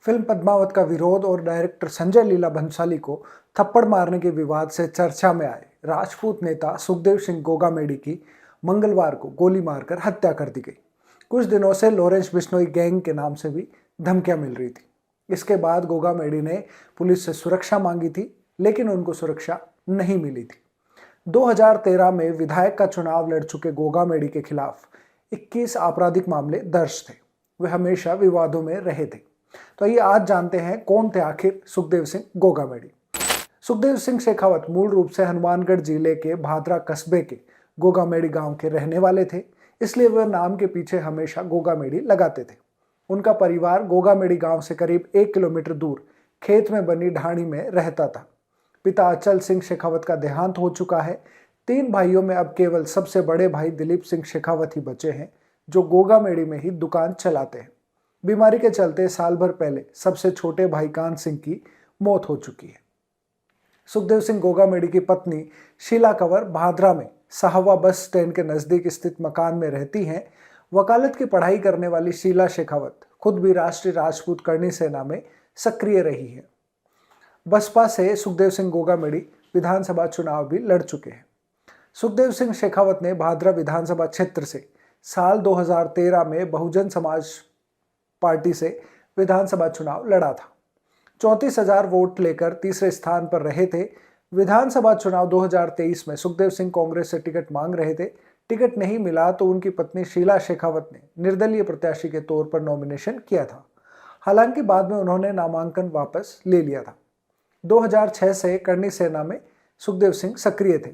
Film Padmaavat का विरोध और डायरेक्टर संजय लीला भंसाली को थप्पड़ मारने के विवाद से चर्चा में आए राजपूत नेता सुखदेव सिंह गोगामेडी की मंगलवार को गोली मारकर हत्या कर दी गई। कुछ दिनों से लॉरेंस बिश्नोई गैंग के नाम से भी धमकियां मिल रही थी। इसके बाद गोगामेडी ने पुलिस से सुरक्षा मांगी थी, लेकिन उनको सुरक्षा नहीं मिली थी। 2013 में विधायक का चुनाव लड़ चुके गोगामेडी के खिलाफ 21 आपराधिक मामले दर्ज थे। वे हमेशा विवादों में रहे थे। तो आइए आज जानते हैं कौन थे आखिर सुखदेव सिंह गोगामेडी। सुखदेव सिंह शेखावत मूल रूप से हनुमानगढ़ जिले के भादरा कस्बे के गोगामेडी गांव के रहने वाले थे, इसलिए वह नाम के पीछे हमेशा गोगामेडी लगाते थे। उनका परिवार गोगामेडी गांव से करीब 1 किलोमीटर दूर खेत में बनी ढाणी में रहता था। पिता अचल सिंह शेखावत का देहांत हो चुका है। 3 भाइयों में अब केवल सबसे बड़े भाई दिलीप सिंह शेखावत ही बचे हैं, जो गोगामेडी में ही दुकान चलाते हैं। बीमारी के चलते साल भर पहले सबसे छोटे भाई कान सिंह की मौत हो चुकी है। सुखदेव सिंह गोगामेडी की पत्नी शीला कंवर भादरा में साहवा बस स्टैंड के नजदीक स्थित मकान में रहती हैं। वकालत की पढ़ाई करने वाली शीला शेखावत खुद भी राष्ट्रीय राजपूत करनी सेना में सक्रिय रही है। बसपा से सुखदेव सिंह गोगामेडी विधानसभा चुनाव भी लड़ चुके हैं। सुखदेव सिंह शेखावत ने भादरा विधानसभा क्षेत्र से साल 2013 में बहुजन समाज पार्टी से विधानसभा चुनाव लड़ा था। 34,000 वोट लेकर तीसरे स्थान पर रहे थे। विधानसभा चुनाव 2023 में सुखदेव सिंह कांग्रेस से टिकट मांग रहे थे। टिकट नहीं मिला तो उनकी पत्नी शीला शेखावत ने निर्दलीय प्रत्याशी के तौर पर नॉमिनेशन किया था। हालांकि बाद में उन्होंने नामांकन वापस ले लिया था। 2006 से करनी सेना में सुखदेव सिंह सक्रिय थे।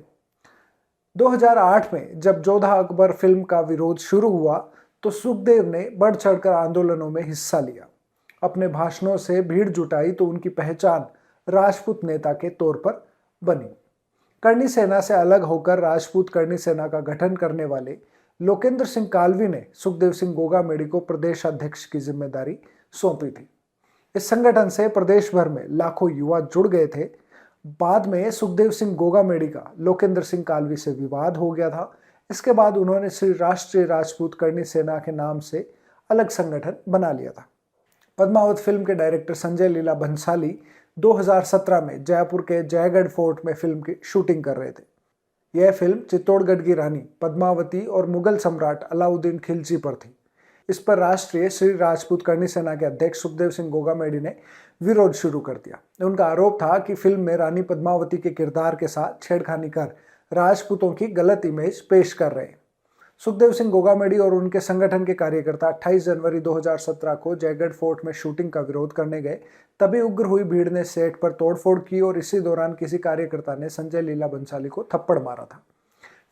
2008 में जब जोधा अकबर फिल्म का विरोध शुरू हुआ तो सुखदेव ने बढ़ चढ़कर आंदोलनों में हिस्सा लिया। अपने भाषणों से भीड़ जुटाई तो उनकी पहचान राजपूत नेता के तौर पर बनी। करनी सेना से अलग होकर राजपूत करनी सेना का गठन करने वाले लोकेंद्र सिंह कालवी ने सुखदेव सिंह गोगामेडी को प्रदेश अध्यक्ष की जिम्मेदारी सौंपी थी। इस संगठन से प्रदेश भर में लाखों युवा जुड़ गए थे। बाद में सुखदेव सिंह गोगामेडी का लोकेंद्र सिंह कालवी से विवाद हो गया था। इसके बाद उन्होंने श्री राष्ट्रीय राजपूत करनी सेना के नाम से अलग संगठन बना लिया था। पद्मावत फिल्म के डायरेक्टर संजय लीला भंसाली 2017 में जयपुर के जयगढ़ फोर्ट में फिल्म की शूटिंग कर रहे थे। यह फिल्म चित्तौड़गढ़ की रानी पद्मावती और मुगल सम्राट अलाउद्दीन खिलजी पर थी। इस पर राष्ट्रीय श्री राजपूत करनी सेना के अध्यक्ष सुखदेव सिंह गोगामेडी ने विरोध शुरू कर दिया। उनका आरोप था कि फिल्म में रानी पद्मावती के किरदार के साथ छेड़खानी कर राजपूतों की गलत इमेज पेश कर रहे हैं। सुखदेव सिंह गोगामेडी और उनके संगठन के कार्यकर्ता 28 जनवरी 2017 को जयगढ़ फोर्ट में शूटिंग का विरोध करने गए। तभी उग्र हुई भीड़ ने सेट पर तोड़फोड़ की और इसी दौरान किसी कार्यकर्ता ने संजय लीला भंसाली को थप्पड़ मारा था।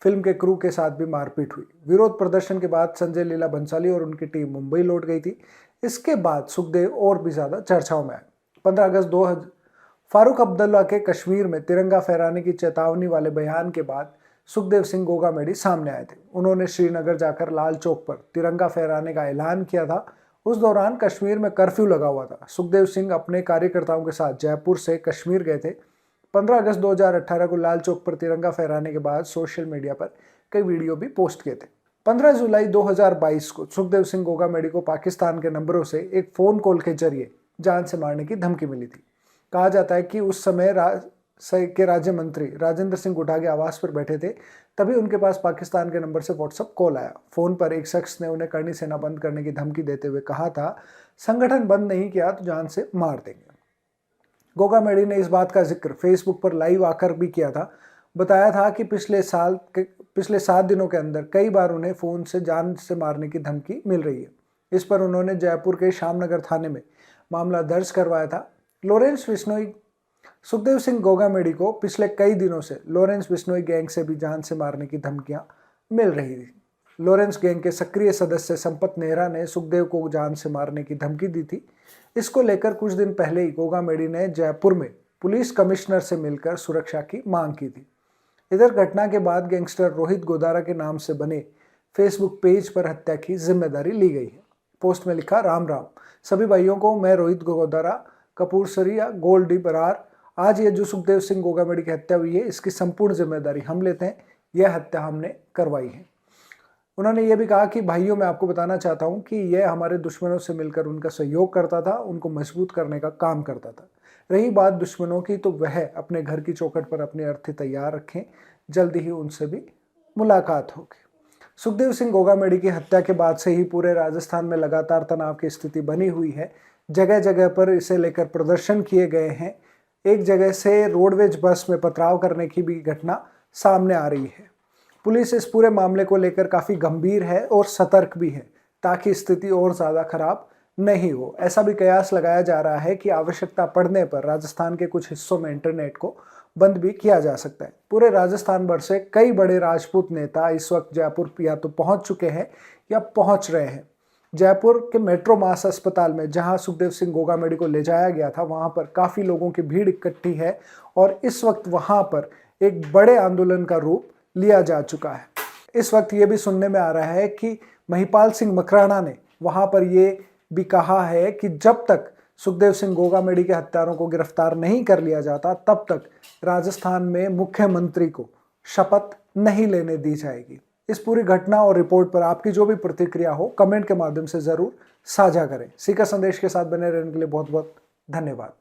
फिल्म के क्रू के साथ भी मारपीट हुई। विरोध प्रदर्शन के बाद संजय लीला भंसाली और उनकी टीम मुंबई लौट गई थी। इसके बाद सुखदेव और भी ज्यादा चर्चाओं में आए। 15 अगस्त 2000 फारूक अब्दुल्ला के कश्मीर में तिरंगा फहराने की चेतावनी वाले बयान के बाद सुखदेव सिंह गोगामेडी सामने आए थे। उन्होंने श्रीनगर जाकर लाल चौक पर तिरंगा फहराने का ऐलान किया था। उस दौरान कश्मीर में कर्फ्यू लगा हुआ था। सुखदेव सिंह अपने कार्यकर्ताओं के साथ जयपुर से कश्मीर गए थे। 15 अगस्त 2018 को लाल चौक पर तिरंगा फहराने के बाद सोशल मीडिया पर कई वीडियो भी पोस्ट किए थे। 15 जुलाई 2022 को सुखदेव सिंह गोगामेडी को पाकिस्तान के नंबरों से एक फोन कॉल के जरिए जान से मारने की धमकी मिली थी। कहा जाता है कि उस समय के राज्य मंत्री राजेंद्र सिंह गुड्डा के आवास पर बैठे थे। तभी उनके पास पाकिस्तान के नंबर से व्हाट्सएप कॉल आया। फोन पर एक शख्स ने उन्हें करनी सेना बंद करने की धमकी देते हुए कहा था, संगठन बंद नहीं किया तो जान से मार देंगे। गोगामेडी ने इस बात का जिक्र फेसबुक पर लाइव आकर भी किया था। बताया था कि पिछले 7 दिनों के अंदर कई बार उन्हें फोन से जान से मारने की धमकी मिल रही है। इस पर उन्होंने जयपुर के श्यामनगर थाने में मामला दर्ज करवाया था। लॉरेंस बिश्नोई सुखदेव सिंह गोगामेडी को पिछले कई दिनों से लॉरेंस बिश्नोई गैंग से भी जान से मारने की धमकियां मिल रही थी। लॉरेंस गैंग के सक्रिय सदस्य संपत नेहरा ने सुखदेव को जान से मारने की धमकी दी थी। इसको लेकर कुछ दिन पहले ही गोगामेडी ने जयपुर में पुलिस कमिश्नर से मिलकर सुरक्षा की मांग की थी। इधर घटना के बाद गैंगस्टर रोहित गोदारा के नाम से बने फेसबुक पेज पर हत्या की जिम्मेदारी ली गई है। पोस्ट में लिखा, राम राम सभी भाइयों को, मैं रोहित गोदारा कपूरसरिया गोल्डी बरार। आज ये जो सुखदेव सिंह गोगामेडी की हत्या हुई है, इसकी संपूर्ण जिम्मेदारी हम लेते हैं। यह हत्या हमने करवाई है। उन्होंने ये भी कहा कि भाइयों, मैं आपको बताना चाहता हूँ कि यह हमारे दुश्मनों से मिलकर उनका सहयोग करता था, उनको मजबूत करने का काम करता था। रही बात दुश्मनों की, तो वह अपने घर की चौखट पर अपनी अर्थी तैयार रखें, जल्दी ही उनसे भी मुलाकात होगी। सुखदेव सिंह गोगामेडी की हत्या के बाद से ही पूरे राजस्थान में लगातार तनाव की स्थिति बनी हुई है। जगह जगह पर इसे लेकर प्रदर्शन किए गए हैं। एक जगह से रोडवेज बस में पथराव करने की भी घटना सामने आ रही है। पुलिस इस पूरे मामले को लेकर काफ़ी गंभीर है और सतर्क भी है, ताकि स्थिति और ज़्यादा खराब नहीं हो। ऐसा भी कयास लगाया जा रहा है कि आवश्यकता पड़ने पर राजस्थान के कुछ हिस्सों में इंटरनेट को बंद भी किया जा सकता है। पूरे राजस्थान भर से कई बड़े राजपूत नेता इस वक्त जयपुर या तो पहुंच चुके हैं या पहुंच रहे हैं। जयपुर के मेट्रो मास अस्पताल में जहां सुखदेव सिंह गोगामेडी को ले जाया गया था, वहां पर काफ़ी लोगों की भीड़ इकट्ठी है और इस वक्त वहां पर एक बड़े आंदोलन का रूप लिया जा चुका है। इस वक्त ये भी सुनने में आ रहा है कि महिपाल सिंह मकराना ने वहां पर ये भी कहा है कि जब तक सुखदेव सिंह गोगामेडी के हत्यारों को गिरफ्तार नहीं कर लिया जाता, तब तक राजस्थान में मुख्यमंत्री को शपथ नहीं लेने दी जाएगी। इस पूरी घटना और रिपोर्ट पर आपकी जो भी प्रतिक्रिया हो, कमेंट के माध्यम से जरूर साझा करें। सीकर संदेश के साथ बने रहने के लिए बहुत बहुत धन्यवाद।